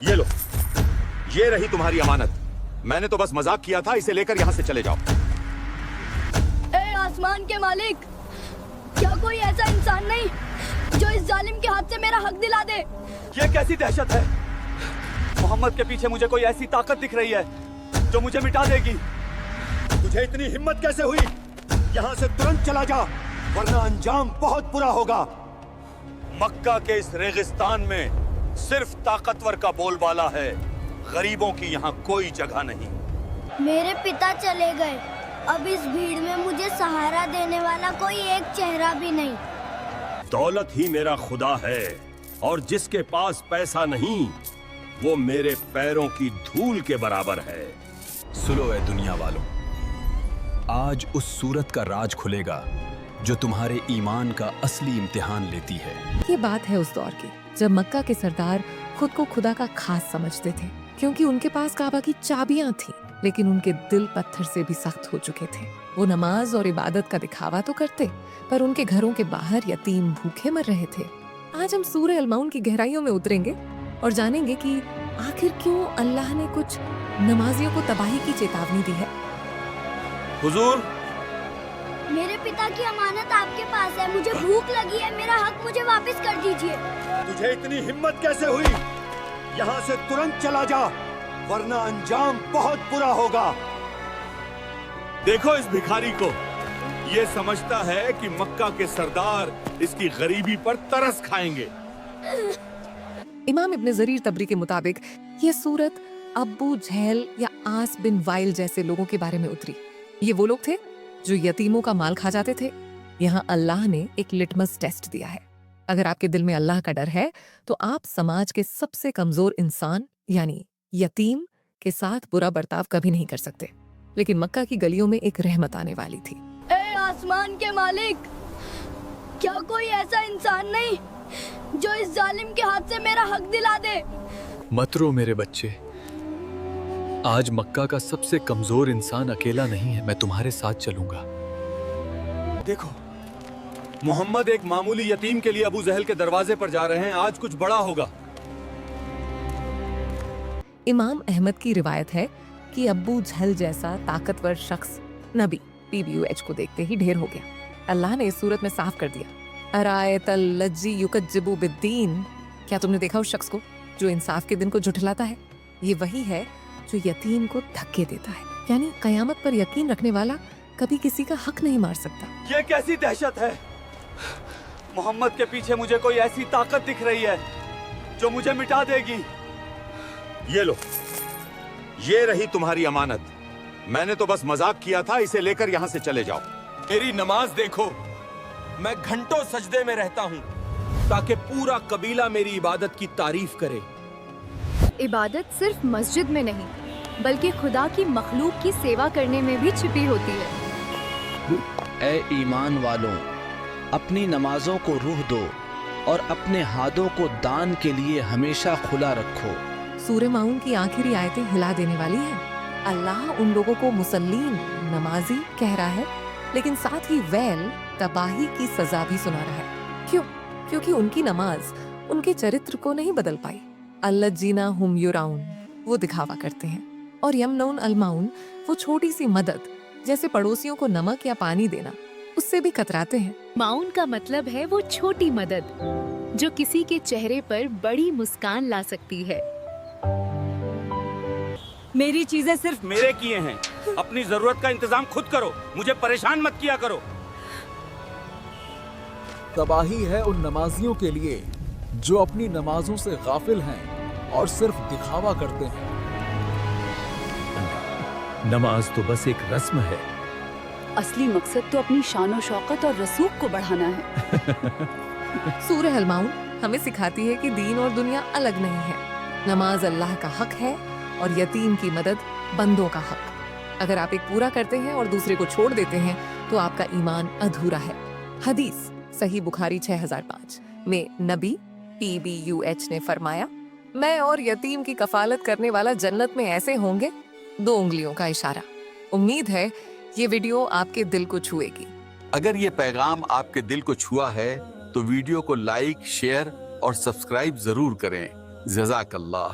ये लो, ये रही तुम्हारी अमानत। मैंने तो बस मजाक किया था, इसे लेकर यहाँ से चले जाओ। ए आसमान के मालिक, क्या कोई ऐसा इंसान नहीं जो इस जालिम के हाथ से मेरा हक दिला दे? ये कैसी दहशत है? मोहम्मद के पीछे मुझे कोई ऐसी ताकत दिख रही है जो मुझे मिटा देगी। तुझे इतनी हिम्मत कैसे हुई? यहाँ से तुरंत चला जा, वरना अंजाम बहुत बुरा होगा। मक्का के इस रेगिस्तान में सिर्फ ताकतवर का बोलबाला है, गरीबों की यहाँ कोई जगह नहीं। मेरे पिता चले गए, अब इस भीड़ में मुझे सहारा देने वाला कोई एक चेहरा भी नहीं। दौलत ही मेरा खुदा है, और जिसके पास पैसा नहीं वो मेरे पैरों की धूल के बराबर है। सुनो ए दुनिया वालों, आज उस सूरत का राज खुलेगा जो तुम्हारे ईमान का असली इम्तिहान लेती है। ये बात है उस दौर की जब मक्का के सरदार खुद को खुदा का खास समझते थे, क्योंकि उनके पास काबा की चाबियां थीं, लेकिन उनके दिल पत्थर से भी सख्त हो चुके थे। वो नमाज और इबादत का दिखावा तो करते, पर उनके घरों के बाहर यतीम भूखे मर रहे थे। आज हम सूरह अल-माउन की गहराइयों में उतरेंगे और जानेंगे कि आखिर क्यों अल्लाह ने कुछ नमाजियों को तबाही की चेतावनी दी है। हुजूर, मेरे पिता की अमानत आपके पास है, मुझे भूख लगी है, मेरा हक मुझे वापस कर दीजिए। तुझे इतनी हिम्मत कैसे हुई? यहाँ से तुरंत चला जा, वरना अंजाम बहुत बुरा होगा। देखो इस भिखारी को, ये समझता है कि मक्का के सरदार इसकी गरीबी पर तरस खाएंगे। इमाम इब्न जरीर तबरी के मुताबिक ये सूरत अब्बू झैल या आस बिन वाइल जैसे लोगों के बारे में उतरी। ये वो लोग थे जो यतीमों का माल खा जाते थे। यहाँ अल्लाह ने एक लिटमस टेस्ट दिया है। अगर आपके दिल में अल्लाह का डर है तो आप समाज के सबसे कमजोर इंसान यानी यतीम के साथ बुरा बर्ताव कभी नहीं कर सकते। लेकिन मक्का की गलियों में एक रहमत आने वाली थी। ए आसमान के मालिक, क्या कोई ऐसा इंसान नहीं जो इस जालिम के हाथ से मेरा हक दिला दे? मत रो मेरे बच्चे, आज मक्का का सबसे कमजोर इंसान अकेला नहीं है, मैं तुम्हारे साथ चलूंगा। देखो, मोहम्मद एक मामूली यतीम के लिए अबू जहल के दरवाजे पर जा रहे हैं। आज कुछ बड़ा होगा। इमाम अहमद की रिवायत है कि अब्बू झल जैसा ताकतवर शख्स नबी PBUH को देखते ही ढेर हो गया। अल्लाह ने इस सूरत में साफ कर दिया, अरायतल लज्जी युकज्जिबु बिद्दीन, क्या तुमने देखा उस शख्स को जो इंसाफ के दिन को झुठलाता है? ये वही है जो यतीम को धक्के देता है, यानी कयामत पर यकीन रखने वाला कभी किसी का हक नहीं मार सकता। ये कैसी दहशत है? मोहम्मद के पीछे मुझे कोई ऐसी ताकत दिख रही है जो मुझे मिटा देगी। ये लो, ये रही तुम्हारी अमानत। मैंने तो बस मजाक किया था, इसे लेकर यहाँ से चले जाओ। मेरी नमाज देखो, मैं घंटों सजदे में रहता हूँ ताकि पूरा कबीला मेरी इबादत की तारीफ करे। इबादत सिर्फ मस्जिद में नहीं बल्कि खुदा की मखलूक की सेवा करने में भी छिपी होती है। ए ईमान वालों, अपनी नमाजों को रूह दो और अपने हाथों को दान के लिए हमेशा खुला रखो। सूरह माउन की आखिरी आयतें हिला देने वाली हैं। अल्लाह उन लोगों को मुसल्लीन नमाजी कह रहा है, लेकिन साथ ही वैल तबाही की सजा भी सुना रहा है। क्यों? क्योंकि उनकी नमाज उनके चरित्र को नहीं बदल पाई। अल्लजीना हुम युराउन, वो दिखावा करते हैं, और यमनौन अलमाउन, वो छोटी सी मदद जैसे पड़ोसियों को नमक या पानी देना, उससे भी कतराते हैं। माउन का मतलब है वो छोटी मदद जो किसी के चेहरे पर बड़ी मुस्कान ला सकती है। मेरी चीजें सिर्फ मेरे किए हैं, अपनी जरूरत का इंतजाम खुद करो, मुझे परेशान मत किया करो। तबाही है उन नमाजियों के लिए जो अपनी नमाजों से गाफिल हैं और सिर्फ दिखावा करते हैं। नमाज तो बस एक रस्म है, असली मकसद तो अपनी शान शौकत और रसूख को बढ़ाना है। सूरह अल-माउन हमें सिखाती है कि दीन और दुनिया अलग नहीं है। नमाज अल्लाह का हक है और यतीम की मदद बंदों का हक। अगर आप एक पूरा करते हैं और दूसरे को छोड़ देते हैं तो आपका ईमान अधूरा है। हदीस सही बुखारी 6005 में नबी PBUH ने फरमाया, मैं और यतीम की कफालत करने वाला जन्नत में ऐसे होंगे, 2 उंगलियों का इशारा। उम्मीद है ये वीडियो आपके दिल को छुएगी। अगर ये पैगाम आपके दिल को छुआ है तो वीडियो को लाइक, शेयर और सब्सक्राइब जरूर करें। जज़ाकल्लाह।